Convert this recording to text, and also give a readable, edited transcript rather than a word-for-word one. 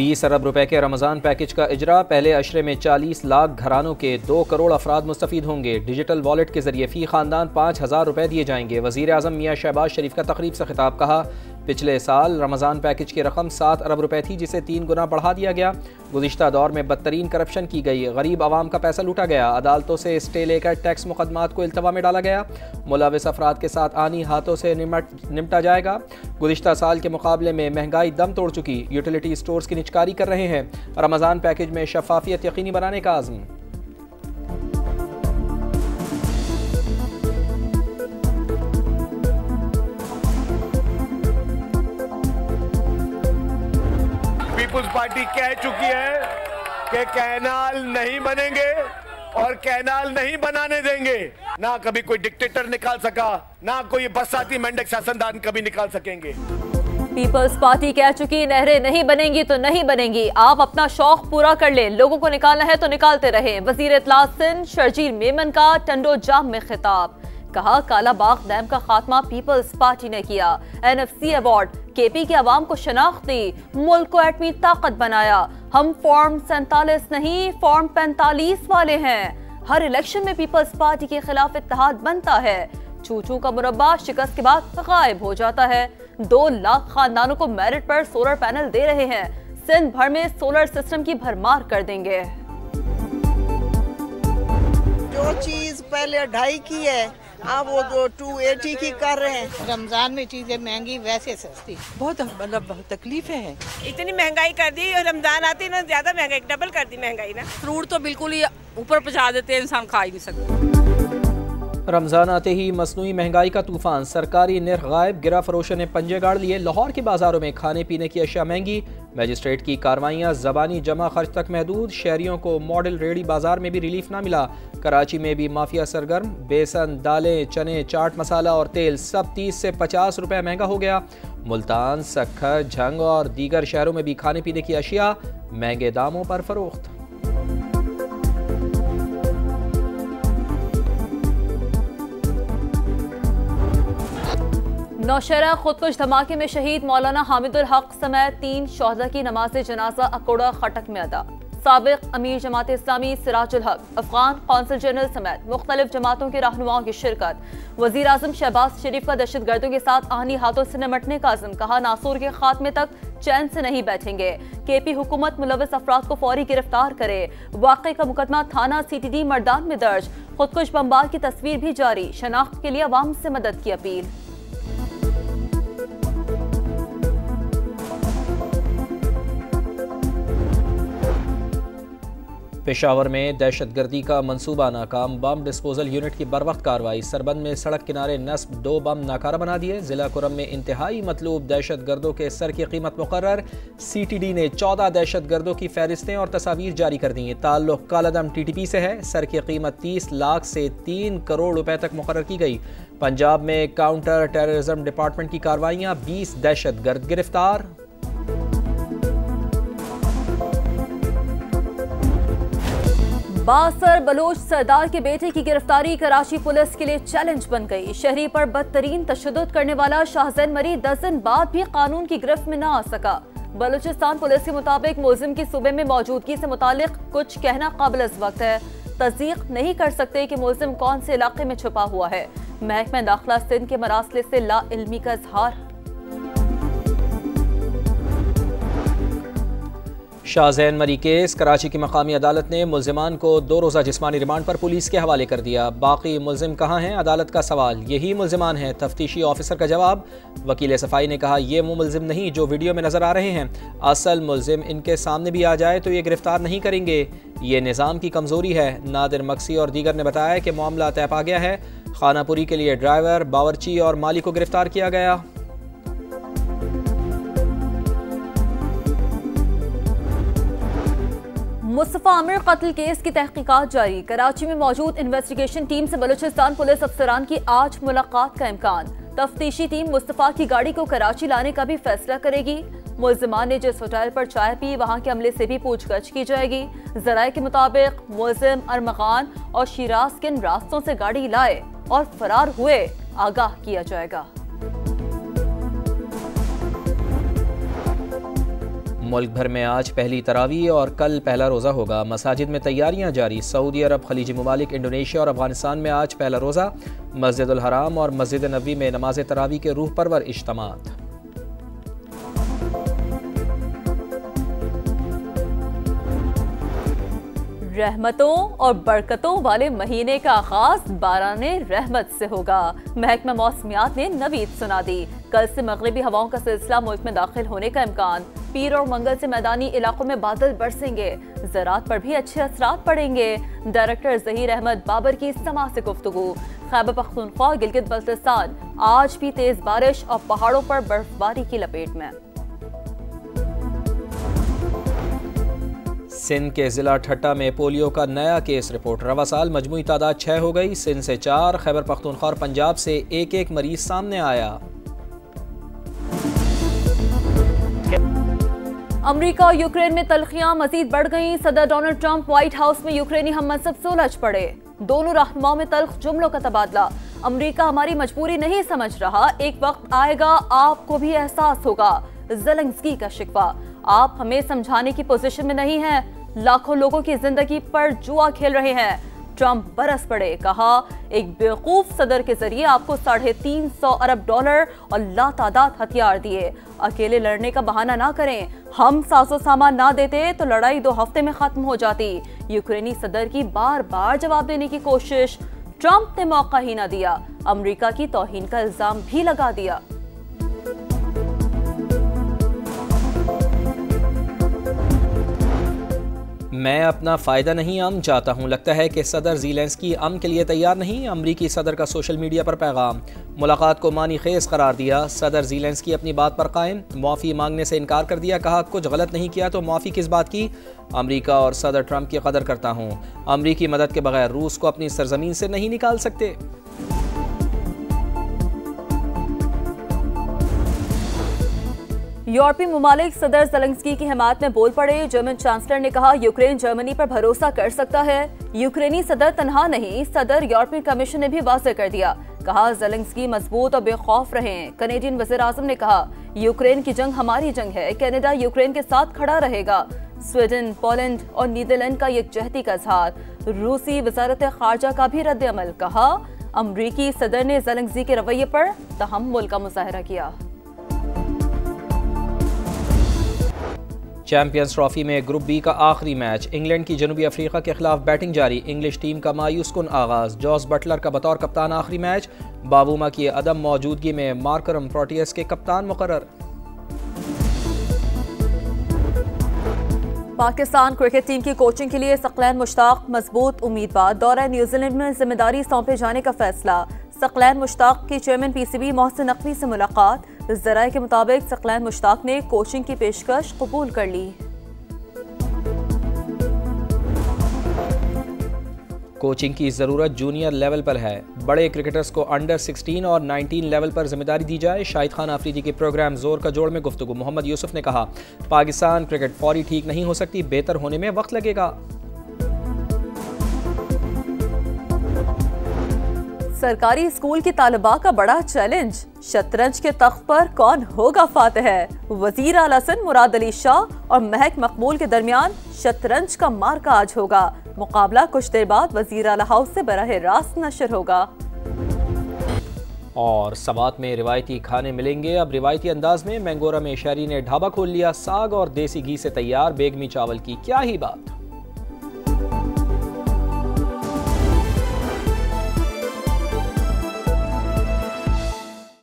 20 अरब रुपए के रमज़ान पैकेज का इजरा। पहले अशरे में 40 लाख घरानों के 2 करोड़ अफराद मुस्तफ़ीद होंगे। डिजिटल वॉलेट के जरिए फ़ी ख़ानदान 5,000 रुपये दिए जाएंगे। वज़ीर आज़म मियाँ शहबाज शरीफ का तकरीब से खिताब। कहा, पिछले साल रमज़ान पैकेज की रकम 7 अरब रुपए थी, जिसे 3 गुना बढ़ा दिया गया। गुज़िश्ता दौर में बदतरीन करप्शन की गई, गरीब आवाम का पैसा लूटा गया। अदालतों से स्टे लेकर टैक्स मुकदमात को इल्तवा में डाला गया। मुलविस अफराद के साथ आनी हाथों से निपटा जाएगा। गुज़िश्ता साल के मुकाबले में महंगाई दम तोड़ चुकी, यूटिलिटी स्टोर्स की निचकारी कर रहे हैं। रमज़ान पैकेज में शफाफियत यकीनी बनाने का आज़म। पीपुल्स पार्टी कह चुकी है कि कैनाल नहीं बनेंगे और कैनाल नहीं बनाने देंगे। ना कभी कोई डिक्टेटर निकाल सका, ना कोई बरसाती मेंढक शासनदान कभी निकाल सकेंगे। पीपल्स पार्टी कह चुकी, नहरें नहीं बनेंगी तो नहीं बनेंगी, आप अपना शौक पूरा कर लें, लोगों को निकालना है तो निकालते रहें। वजीर इत्तलात सिंध शर्जील मेमन का टंडो जाम में खिताब। कहा, काला बाग डैम का खात्मा पीपल्स पार्टी ने किया। NFC अवार्ड KP की आवाम को शनाख्त दी, मुल्क को एटमी ताकत बनाया। हम फॉर्म 47 नहीं, फॉर्म 45 वाले हैं। हर इलेक्शन में पीपल्स पार्टी के खिलाफ इत्तेहाद बनता है। चूचू का मुरब्बा शिकस्त के बाद गायब हो जाता है। 2 लाख खानदानों को मेरिट पर सोलर पैनल दे रहे हैं। सिंध भर में सोलर सिस्टम की भरमार कर देंगे। जो चीज पहले 2.5 की है, अब वो 280 की कर रहे हैं। रमजान में चीजें महंगी, वैसे सस्ती। बहुत बहुत तकलीफें हैं। इतनी महंगाई कर दी, रमजान आती ना ज्यादा महंगाई, डबल कर दी महंगाई ना। फ्रूट तो बिल्कुल ही ऊपर पहुंचा देते हैं, इंसान खा ही नहीं सकता। रमज़ान आते ही मसनूई महंगाई का तूफान, सरकारी निर्ख गायब, गिरा फरोशों ने पंजे गाड़ लिए। लाहौर के बाजारों में खाने पीने की अशिया महंगी। मजिस्ट्रेट की कार्रवाइयाँ ज़बानी जमा खर्च तक महदूद। शहरियों को मॉडल रेडी बाजार में भी रिलीफ ना मिला। कराची में भी माफिया सरगर्म। बेसन, दालें, चने, चाट मसाला और तेल सब 30 से 50 रुपये महंगा हो गया। मुल्तान, सक्खर, झंग और दीगर शहरों में भी खाने पीने की अशिया महंगे दामों पर फरोख्त। नौशहरा खुदकुश धमाके में शहीद मौलाना हामिदुल हक समेत 3 शोहदा की नमाज जनाजा अकोड़ा खटक में अदा। साबिक अमीर जमात इस्लामी सिराजुल हक, अफगान कौंसल जनरल समेत मुख्तलिफ जमातों के रहनुमाओं की शिरकत। वजीर आजम शहबाज शरीफ का दहशत गर्दों के साथ आनी हाथों से निमटने का आज़म। कहा, नासूर के खात्मे तक चैन से नहीं बैठेंगे। KP हुकूमत मुलविस अफराद को फौरी गिरफ्तार करे। वाक़े का मुकदमा थाना CTD मर्दान में दर्ज। खुदकुश बमबार की तस्वीर भी जारी। शनाख्त के लिए अवाम से मदद की अपील। पेशावर में दहशतगर्दी का मंसूबा नाकाम, बम डिस्पोजल यूनिट की बरवक्त कार्रवाई। सरबंद में सड़क किनारे नस्ब 2 बम नाकारा बना दिए। जिला कुरम में इंतहाई मतलूब दहशतगर्दों के सर की कीमत मुकर्रर। CTD ने 14 दहशतगर्दों की फहरिस्तें और तस्वीर जारी कर दी। ताल्लुक कालादम TTP से है। सर की कीमत 30 लाख से 3 करोड़ रुपए तक मुकर्रर की गई। पंजाब में काउंटर टेररिज्म डिपार्टमेंट की कार्रवाइयाँ, 20 दहशतगर्द गिरफ्तार। बासर बलोच सरदार के बेटे की गिरफ्तारी कराची पुलिस के लिए चैलेंज बन गई। शहरी पर बदतरीन तशद्दुद करने वाला शाहजैन मरी 10 दिन बाद भी कानून की गिरफ्त में न आ सका। बलूचिस्तान पुलिस के मुताबिक मुलजिम की सूबे में मौजूदगी से मुतालिक कुछ कहना काबिल वक्त है। तस्दीक नहीं कर सकते कि मुलजिम कौन से इलाके में छुपा हुआ है। महकमा दाखिला सिंध के मरासले से ला इल्मी का इजहार। शाहजैन मरी केस, कराची की मकामी अदालत ने मुल्जिमान को 2 रोज़ा जिस्मानी रिमांड पर पुलिस के हवाले कर दिया। बाकी मुल्जिम कहाँ हैं, अदालत का सवाल। यही मुल्जिमान हैं, तफ्तीशी ऑफिसर का जवाब। वकील सफाई ने कहा, ये वो मुल्जिम नहीं जो वीडियो में नजर आ रहे हैं। असल मुल्जिम इनके सामने भी आ जाए तो ये गिरफ्तार नहीं करेंगे। ये निज़ाम की कमज़ोरी है। नादिर मक्सी और दीगर ने बताया कि मामला तय पा गया है। खानापुरी के लिए ड्राइवर, बावर्ची और माली को गिरफ्तार किया गया। मुस्तफा आमिर कत्ल केस की तहकीकात जारी। कराची में मौजूद इन्वेस्टिगेशन टीम से बलूचिस्तान पुलिस अफसरान की आज मुलाकात का इम्कान। तफ्तीशी टीम मुस्तफा की गाड़ी को कराची लाने का भी फैसला करेगी। मुल्जिमान ने जिस होटल पर चाय पी, वहां के अमले से भी पूछगछ की जाएगी। जराये के मुताबिक मुल्जिम अरमगान और शिराज किन रास्तों से गाड़ी लाए और फरार हुए आगाह किया जाएगा। मुल्क भर में आज पहली तरावी और कल पहला रोज़ा होगा। मसाजिद में तैयारियां जारी। सऊदी अरब, खलीजी ममालिक, इंडोनेशिया और अफगानिस्तान में आज पहला रोज़ा। मस्जिदुल हराम और मस्जिद नबवी में नमाज तरावी के रूह परवर इज्तिमात। रहमतों और बरकतों वाले महीने का आगाज बाराने रहमत से होगा। महकमा मौसमियात ने नवीद सुना दी। कल से मगरिबी हवाओं का सिलसिला मुल्क में दाखिल होने का इम्कान। पीर और मंगल से मैदानी इलाकों में बादल बरसेंगे। ज़राअत पर भी अच्छे असरात पड़ेंगे। डायरेक्टर ज़हीर अहमद बाबर की समा से गुफ्तगू। खैबर पख्तूनख्वा, गिलगित बल्तिस्तान आज भी तेज बारिश और पहाड़ों पर बर्फबारी की लपेट में। सिंध के जिला ठट्टा में पोलियो का नया केस रिपोर्ट। रवा साल मजमूई तादाद 6 हो गई। सिंध से 4, खैबर पख्तूनख्वा और पंजाब से एक मरीज सामने आया। अमेरिका और यूक्रेन में तल्खियां मजीद बढ़ गईं। सदर डोनाल्ड ट्रंप व्हाइट हाउस में यूक्रेनी हममनसब से उलझ पड़े। दोनों रहनुमाओं में तल्ख जुमलों का तबादला। अमेरिका हमारी मजबूरी नहीं समझ रहा, एक वक्त आएगा आपको भी एहसास होगा। ज़ेलेंस्की का शिकवा, आप हमें समझाने की पोजीशन में नहीं हैं। लाखों लोगों की जिंदगी पर जुआ खेल रहे हैं। ट्रंप बरस पड़े, कहा एक बेवकूफ सदर के जरिए आपको $350 अरब और लातादाद हथियार दिए। अकेले लड़ने का बहाना ना करें। हम साजो सामान ना देते तो लड़ाई 2 हफ्ते में खत्म हो जाती। यूक्रेनी सदर की बार बार जवाब देने की कोशिश। ट्रंप ने मौका ही ना दिया। अमेरिका की तौहीन का इल्जाम भी लगा दिया। मैं अपना फ़ायदा नहीं अमन चाहता हूँ। लगता है कि सदर ज़ेलेंस्की अमन के लिए तैयार नहीं। अमरीकी सदर का सोशल मीडिया पर पैगाम। मुलाकात को मानी खेज करार दिया। सदर ज़ेलेंस्की अपनी बात पर कायम। मुआफ़ी मांगने से इनकार कर दिया। कहा कुछ गलत नहीं किया तो मुआफ़ी किस बात की। अमरीका और सदर ट्रंप की कदर करता हूँ। अमरीकी मदद के बगैर रूस को अपनी सरजमीन से नहीं निकाल सकते। यूरोपीय ममालिक सदर ज़ेलेंस्की की हिमायत में बोल पड़े। जर्मन चांसलर ने कहा यूक्रेन जर्मनी पर भरोसा कर सकता है। यूक्रेनी सदर तनहा नहीं, सदर यूरोपियन कमीशन ने भी वाज़ेह कर दिया। कहा ज़ेलेंस्की मजबूत और बेखौफ रहें। कनेडियन वज़ीर आज़म ने कहा यूक्रेन की जंग हमारी जंग है। कनाडा यूक्रेन के साथ खड़ा रहेगा। स्वीडन, पोलैंड और नीदरलैंड का यकजहती का इज़हार। रूसी वज़ारत ख़ारजा का भी रद्द अमल। कहा अमरीकी सदर ने ज़ेलेंस्की के रवैये पर तहम्मुल का मुज़ाहरा किया। चैंपियंस ट्रॉफी में ग्रुप बी का आखिरी मैच। इंग्लैंड की जनूबी अफ्रीका के खिलाफ बैटिंग जारी। इंग्लिश टीम का मायूस कुन आगाज। जॉस बटलर का बतौर कप्तान आखिरी मैच। बाबूमा की अदम मौजूदगी में मार्करम प्रोटियस के कप्तान मुकर्रर। पाकिस्तान क्रिकेट टीम की कोचिंग के लिए सकलैन मुश्ताक मजबूत उम्मीदवार। दौरा न्यूजीलैंड में जिम्मेदारी सौंपे जाने का फैसला। सकलैन मुश्ताक की चेयरमैन पीसीबी मोहसिन नकवी से मुलाकात। ज़राए के मुताबिक सकलैन मुश्ताक ने कोचिंग की पेशकश कबूल कर ली। कोचिंग की ज़रूरत जूनियर लेवल पर है। बड़े क्रिकेटर्स को अंडर 16 और 19 लेवल पर जिम्मेदारी दी जाए। शाहिद खान आफरीदी के प्रोग्राम जोर का जोड़ में गुफ्तगू। मोहम्मद यूसुफ ने कहा पाकिस्तान क्रिकेट फौरी ठीक नहीं हो सकती, बेहतर होने में वक्त लगेगा। सरकारी स्कूल की तालिबा का बड़ा चैलेंज। शतरंज के तख्त पर कौन होगा फातिह। वजीर आला सिंध मुराद अली शाह और महक मकबूल के दरमियान शतरंज का मार्का आज होगा। मुकाबला कुछ देर बाद वजीर आला हाउस से बराह रास्त नशर होगा। और सवात में रिवायती खाने मिलेंगे। अब रिवायती अंदाज में मैंगोरा में शहरी ने ढाबा खोल लिया। साग और देसी घी से तैयार बेगमी चावल की क्या ही बात।